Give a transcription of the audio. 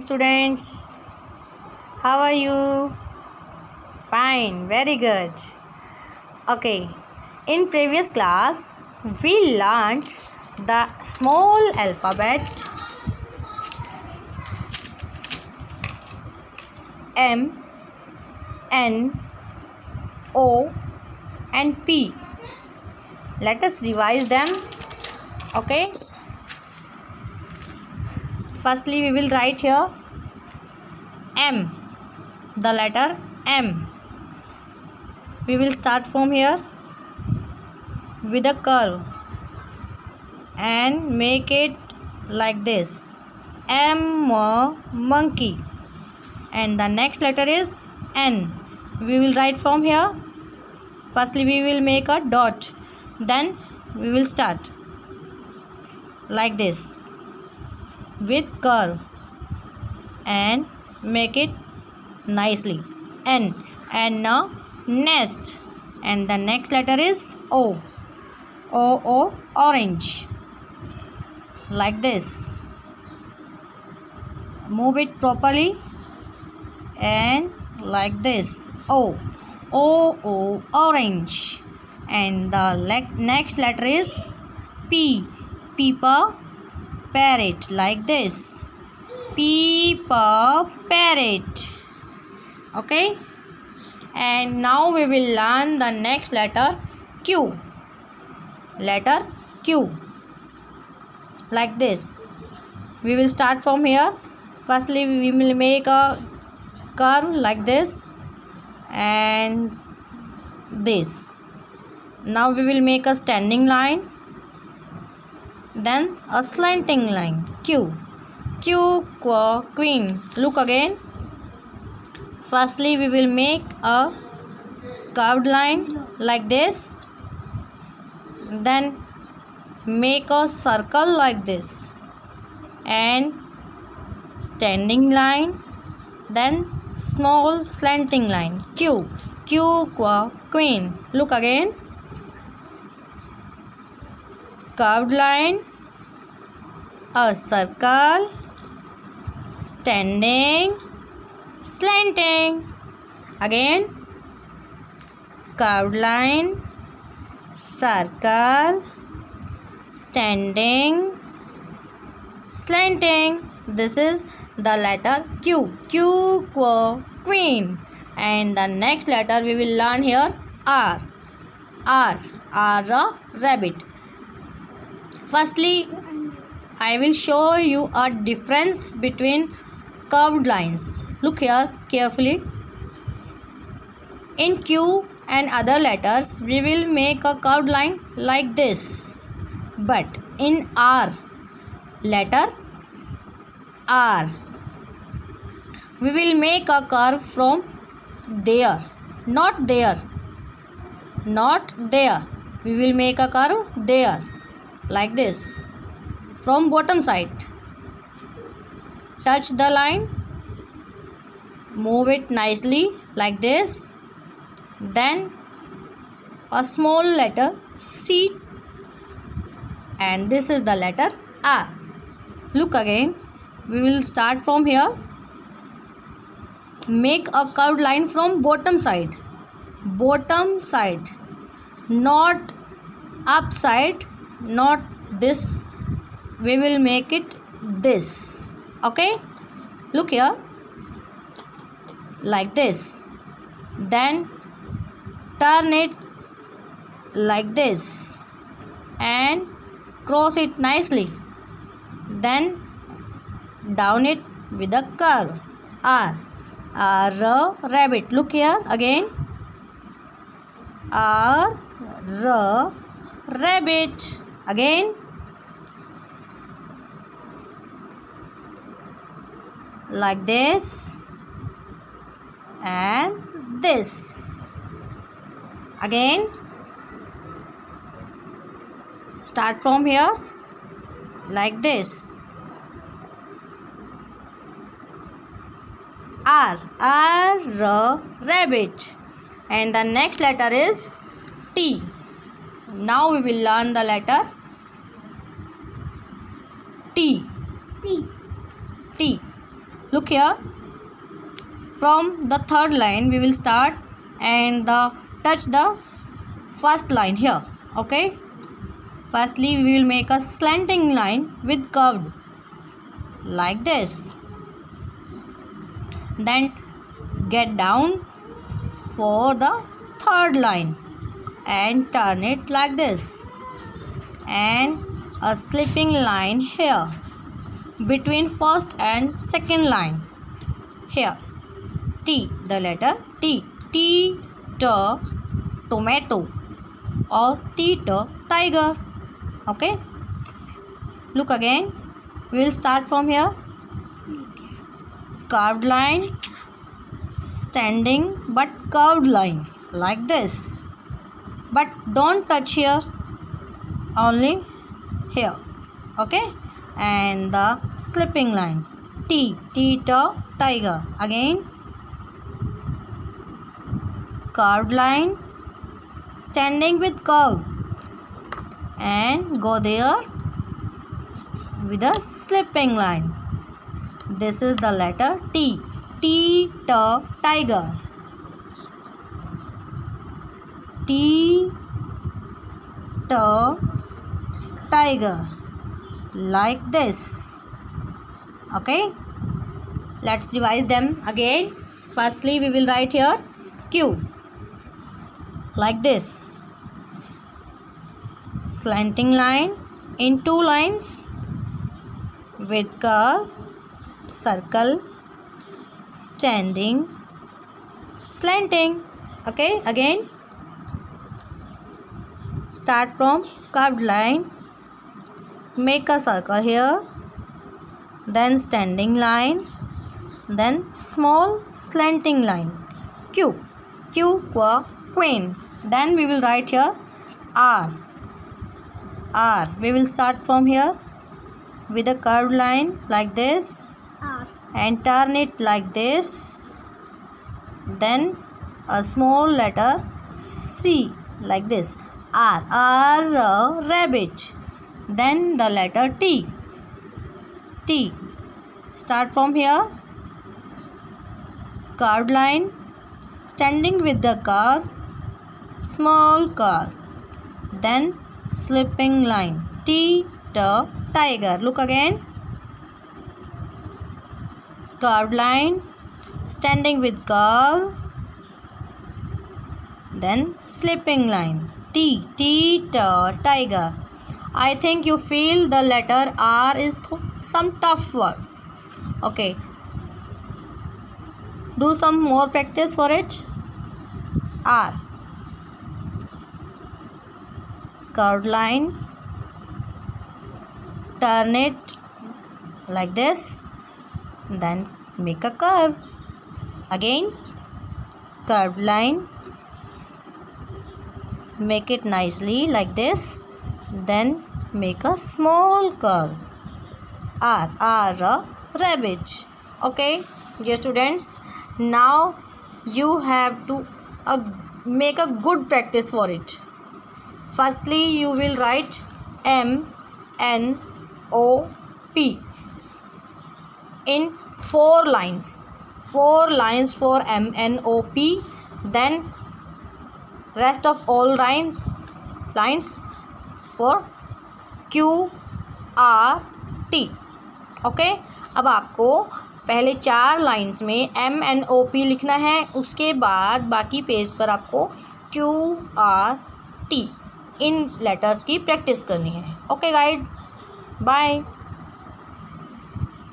students. How are you? Fine, very good. Okay, in previous class we learned the small alphabet M, N, O and P. Let us revise them. Okay. Firstly, we will write here M, the letter M. We will start from here with a curve and make it like this. M, monkey. And the next letter is N. We will write from here. Firstly, we will make a dot. Then we will start like this with curve and make it nicely. N. And now nest. And the next letter is O. O, orange. Like this. Move it properly and like this. O, orange. And the next letter is P. Peepa, parrot. Like this. Peepa, parrot. Okay. And now we will learn the next letter Q. Letter Q. Like this. We will start from here. Firstly, we will make a curve like this and this. Now we will make a standing line, then a slanting line. Q. Q, queen. Look again. Firstly, we will make a curved line like this, then make a circle like this and standing line, then small slanting line. Q, queen. Look again. Curved line, a circle, standing, slanting. Again, curved line, circle, standing, slanting. This is the letter Q. Q, queen. And the next letter we will learn here R. R, rabbit. Firstly, I will show you a difference between curved lines. Look here carefully. In Q and other letters, we will make a curved line like this. But in R, letter R, we will make a curve from there, not there, not there. We will make a curve there, like this, from bottom side. Touch the line, move it nicely like this, then a small letter C, and this is the letter R. Look again. We will start from here. Make a curved line from bottom side, not upside, not this. We will make it this. Okay, look here, like this. Then turn it like this and cross it nicely, then down it with a curve. R, rabbit. Look here again. R, rabbit. Again, like this and this. Again, start from here like this. R, rabbit. And the next letter is T. Now we will learn the letter T. look here. From the third line we will start and touch the first line here. Okay, firstly we will make a slanting line with curved like this. Then get down for the third line and turn it like this, and a slipping line here between first and second line here. T, the letter T. T tomato or T tiger. Okay, look again. We will start from here. Curved line, standing but curved line like this, but don't touch here, only here. Okay, and the slipping line T tiger. Again, curved line, standing with curve, and go there with a slipping line. This is the letter T. T tiger. T tiger like this. Okay, let's revise them again. Firstly we will write here Q like this, slanting line in two lines with curve, circle, standing, slanting. Okay, again start from curved line, make a circle here, then standing line, then small slanting line. Q queen. Then we will write here R. We will start from here with a curved line like this, R, and turn it like this, then a small letter C like this. R rabbit. Then the letter T. Start from here, curved line, standing with the curve, small curve, then slipping line T tiger. Look again, curved line, standing with curve, then slipping line T tiger. I think you feel the letter R is some tough word. Okay, do some more practice for it. R, curved line, turn it like this, then make a curve. Again, curved line, make it nicely like this, then make a small curve. R rabbit. Okay, dear students, now you have to make a good practice for it. Firstly you will write MNOP in 4 lines. 4 lines for MNOP, then rest of all lines for QRT. Okay, अब आपको पहले 4 lines में MNOP लिखना है, उसके बाद बाकी page पर आपको QRT इन लेटर्स की प्रैक्टिस करनी है. Okay guys, bye.